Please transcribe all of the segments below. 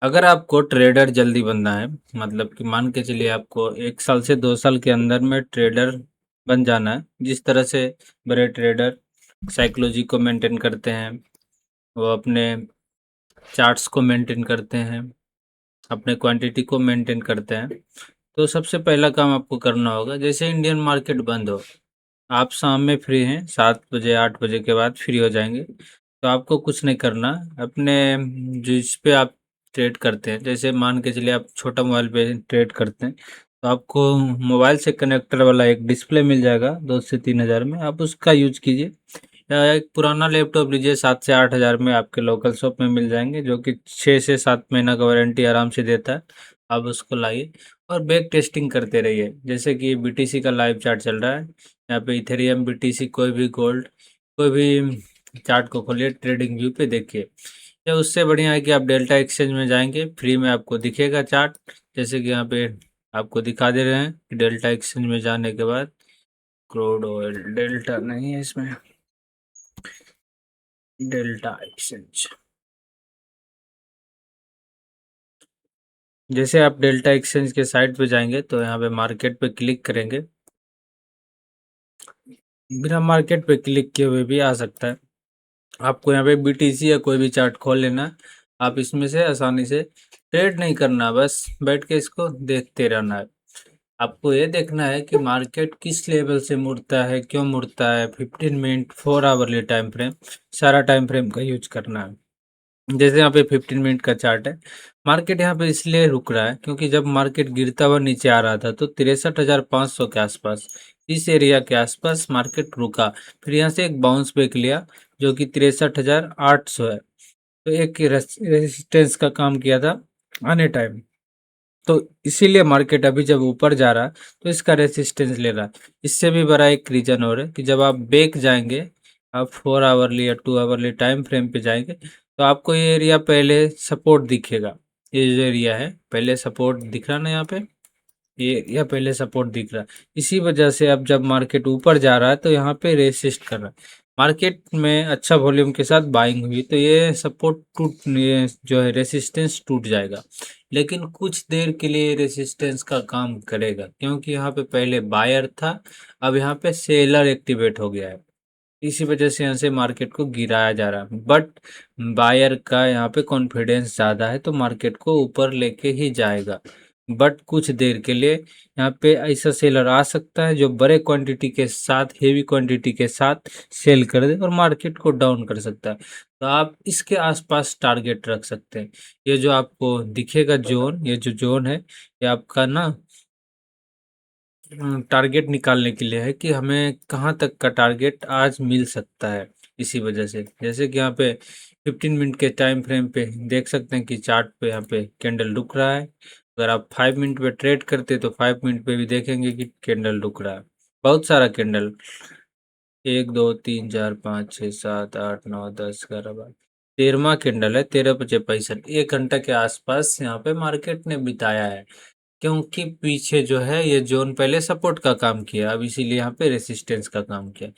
अगर आपको ट्रेडर जल्दी बनना है, मतलब कि मान के चलिए आपको 1 साल से 2 साल के अंदर में ट्रेडर बन जाना है, जिस तरह से बड़े ट्रेडर साइकोलॉजी को मेंटेन करते हैं, वो अपने चार्ट्स को मेंटेन करते हैं, अपने क्वांटिटी को मेंटेन करते हैं। तो सबसे पहला काम आपको करना होगा, जैसे इंडियन मार्केट बंद हो, आप शाम में फ्री हैं, 7 बजे 8 बजे के बाद फ्री हो जाएंगे, तो आपको कुछ नहीं करना। अपने जिस पे आप ट्रेड करते हैं, जैसे मान के चलिए आप छोटा मोबाइल पे ट्रेड करते हैं, तो आपको मोबाइल से कनेक्टर वाला एक डिस्प्ले मिल जाएगा 2 से 3 हज़ार में, आप उसका यूज कीजिए। या एक पुराना लैपटॉप लीजिए, 7 से 8 हज़ार में आपके लोकल शॉप में मिल जाएंगे, जो कि 6 से 7 महीना का वारंटी आराम से देता है। आप उसको लाइए और बैक टेस्टिंग करते रहिए। जैसे कि बीटीसी का लाइव चार्ट चल रहा है, यहाँ पे इथेरियम, बीटीसी, कोई भी गोल्ड, कोई भी चार्ट को खोलिए, ट्रेडिंग व्यू पे देखिए। या उससे बढ़िया है कि आप डेल्टा एक्सचेंज में जाएंगे, फ्री में आपको दिखेगा चार्ट, जैसे कि यहाँ पे आपको दिखा दे रहे हैं कि डेल्टा एक्सचेंज में जाने के बाद क्रूड ऑयल, डेल्टा नहीं है इसमें, डेल्टा एक्सचेंज। जैसे आप डेल्टा एक्सचेंज के साइट पे जाएंगे तो यहाँ पे मार्केट पे क्लिक करेंगे, बिना मार्केट पे क्लिक किए हुए भी आ सकता है। आपको यहाँ पे बीटीसी या कोई भी चार्ट खोल लेना है, आप इसमें से आसानी से ट्रेड नहीं करना, बस बैठ के इसको देखते रहना है। आपको ये देखना है कि मार्केट किस लेवल से मुड़ता है, क्यों मुड़ता है, 15 मिनट, 4 आवरली टाइम फ्रेम, सारा टाइम फ्रेम का यूज करना है। जैसे यहाँ पे 15 मिनट का चार्ट है, मार्केट यहाँ पे इसलिए रुक रहा है क्योंकि जब मार्केट गिरता हुआ नीचे आ रहा था तो 63,500 के आसपास, इस एरिया के आसपास मार्केट रुका, फिर यहाँ से एक बाउंस बैक लिया जो कि 63,800 है, तो एक रेजिस्टेंस का काम किया था आने टाइम। तो इसीलिए मार्केट अभी जब ऊपर जा रहा है तो इसका रेसिस्टेंस ले रहा है। इससे भी बड़ा एक रीजन और है कि जब आप बैक जाएंगे, आप 4 आवरली या 2 आवरली टाइम फ्रेम पे जाएंगे, तो आपको ये एरिया पहले सपोर्ट दिखेगा। ये जो एरिया है पहले सपोर्ट दिख रहा ना, यहाँ पे ये एरिया पहले सपोर्ट दिख रहा है। इसी वजह से अब जब मार्केट ऊपर जा रहा है तो यहाँ पे रेसिस्ट कर रहा है। मार्केट में अच्छा वॉल्यूम के साथ बाइंग हुई तो ये सपोर्ट टूट, ये जो है रेसिस्टेंस टूट जाएगा, लेकिन कुछ देर के लिए रेसिस्टेंस का काम करेगा क्योंकि यहाँ पे पहले बायर था, अब यहाँ पे सेलर एक्टिवेट हो गया है। इसी वजह से यहाँ से मार्केट को गिराया जा रहा है, बट बायर का यहाँ पे कॉन्फिडेंस ज़्यादा है तो मार्केट को ऊपर लेके ही जाएगा। बट कुछ देर के लिए यहाँ पे ऐसा सेलर आ सकता है जो बड़े क्वांटिटी के साथ, हेवी क्वांटिटी के साथ सेल कर दे और मार्केट को डाउन कर सकता है। तो आप इसके आसपास टारगेट रख सकते हैं। ये जो आपको दिखेगा जोन, ये जो जोन है, ये आपका ना टारगेट निकालने के लिए है कि हमें कहाँ तक का टारगेट आज मिल सकता है। इसी वजह से जैसे कि यहाँ पे 15 मिनट के टाइम फ्रेम पे देख सकते हैं कि चार्ट पे यहाँ पे कैंडल रुक रहा है। अगर आप 5 मिनट पे ट्रेड करते तो 5 मिनट पे भी देखेंगे कि कैंडल रुक रहा है, बहुत सारा कैंडल, 1 2 3 4 5 6 7 8 9 10 11 12, 13वां कैंडल है, 13 बजे 65, 1 घंटा के आसपास यहाँ पे मार्केट ने बिताया है क्योंकि पीछे जो है ये जोन पहले सपोर्ट का काम किया, अब इसीलिए यहाँ पे रेसिस्टेंस का काम किया।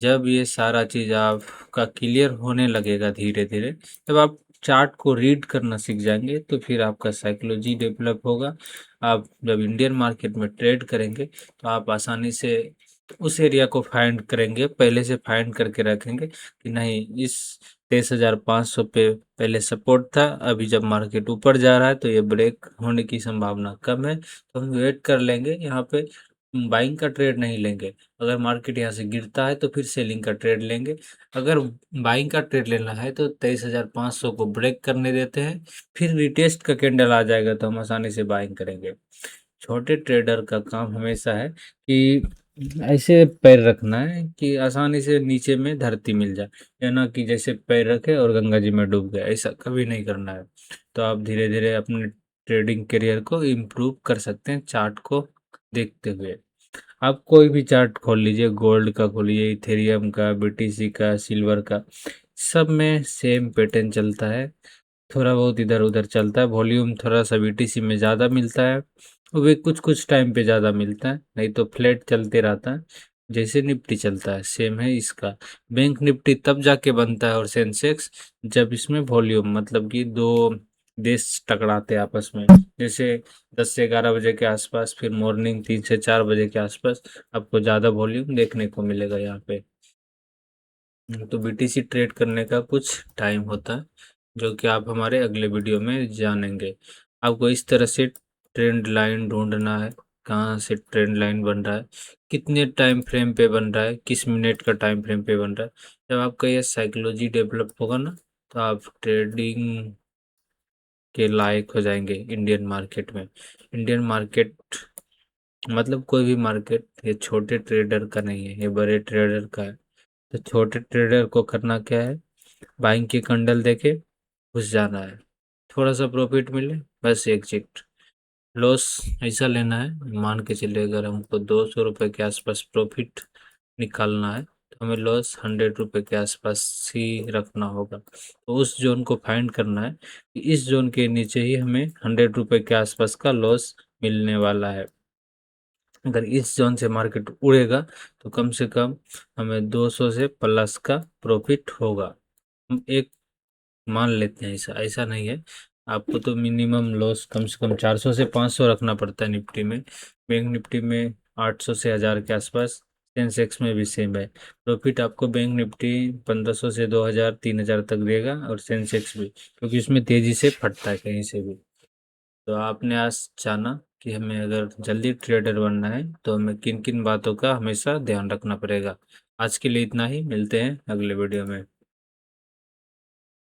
जब ये सारा चीज़ आपका क्लियर होने लगेगा धीरे धीरे, जब आप चार्ट को रीड करना सीख जाएंगे तो फिर आपका साइकोलॉजी डेवलप होगा। आप जब इंडियन मार्केट में ट्रेड करेंगे तो आप आसानी से उस एरिया को फाइंड करेंगे, पहले से फाइंड करके रखेंगे कि नहीं, इस 23,500 पे पहले सपोर्ट था, अभी जब मार्केट ऊपर जा रहा है तो ये ब्रेक होने की संभावना कम है, तो हम वेट कर लेंगे यहाँ पे, बाइंग का ट्रेड नहीं लेंगे। अगर मार्केट यहाँ से गिरता है तो फिर सेलिंग का ट्रेड लेंगे। अगर बाइंग का ट्रेड लेना है तो 23,500 को ब्रेक करने देते हैं, फिर रिटेस्ट का कैंडल आ जाएगा तो हम आसानी से बाइंग करेंगे। छोटे ट्रेडर का काम हमेशा है कि ऐसे पैर रखना है कि आसानी से नीचे में धरती मिल जाए, या ना कि जैसे पैर रखे और गंगा जी में डूब गए, ऐसा कभी नहीं करना है। तो आप धीरे धीरे अपने ट्रेडिंग करियर को इम्प्रूव कर सकते हैं चार्ट को देखते हुए। आप कोई भी चार्ट खोल लीजिए, गोल्ड का खोलिए, इथेरियम का, बीटीसी का, सिल्वर का, सब में सेम पैटर्न चलता है। थोड़ा बहुत इधर उधर चलता है, वॉल्यूम थोड़ा सा बीटीसी में ज़्यादा मिलता है, वे कुछ कुछ टाइम पे ज़्यादा मिलता है, नहीं तो फ्लैट चलते रहता है। जैसे निफ्टी चलता है सेम है इसका। बैंक निफ्टी तब जाके बनता है और सेंसेक्स जब इसमें वॉल्यूम, मतलब कि दो देश टकराते हैं आपस में। जैसे 10 से 11 बजे के आसपास, फिर मॉर्निंग 3 से 4 बजे के आसपास आपको ज़्यादा वॉल्यूम देखने को मिलेगा यहाँ पे। तो बीटीसी ट्रेड करने का कुछ टाइम होता है, जो कि आप हमारे अगले वीडियो में जानेंगे। आपको इस तरह से ट्रेंड लाइन ढूंढना है, कहाँ से ट्रेंड लाइन बन रहा है, कितने टाइम फ्रेम पे बन रहा है, किस मिनट का टाइम फ्रेम पे बन रहा है। जब आपका ये साइकोलॉजी डेवलप होगा ना, तो आप ट्रेडिंग के लायक हो जाएंगे इंडियन मार्केट में। इंडियन मार्केट मतलब कोई भी मार्केट ये छोटे ट्रेडर का नहीं है, ये बड़े ट्रेडर का है। तो छोटे ट्रेडर को करना क्या है, बाइंग की कंडल देके घुस जाना है, थोड़ा सा प्रॉफिट मिले बस एग्जिट। लॉस ऐसा लेना है, मान के चलिए अगर हमको 200 रुपये के आसपास प्रॉफिट निकालना है, तो हमें लॉस 100 रुपये के आसपास ही रखना होगा। तो उस जोन को फाइंड करना है कि इस जोन के नीचे ही हमें 100 रुपये के आसपास का लॉस मिलने वाला है। अगर इस जोन से मार्केट उड़ेगा तो कम से कम हमें 200 से प्लस का प्रॉफिट होगा। हम एक मान लेते हैं, ऐसा ऐसा नहीं है। आपको तो मिनिमम लॉस कम से कम 400 से 500 रखना पड़ता है निफ्टी में। बैंक निफ्टी में 800 से 1000 के आसपास, सेंसेक्स में भी सेम है। प्रॉफिट आपको बैंक निफ्टी 1500 से 2000 3000 तक देगा, और सेंसेक्स भी, क्योंकि इसमें तेजी से फटता है कहीं से भी। तो आपने आज जाना कि हमें अगर जल्दी ट्रेडर बनना है तो हमें किन किन बातों का हमेशा ध्यान रखना पड़ेगा। आज के लिए इतना ही, मिलते हैं अगले वीडियो में।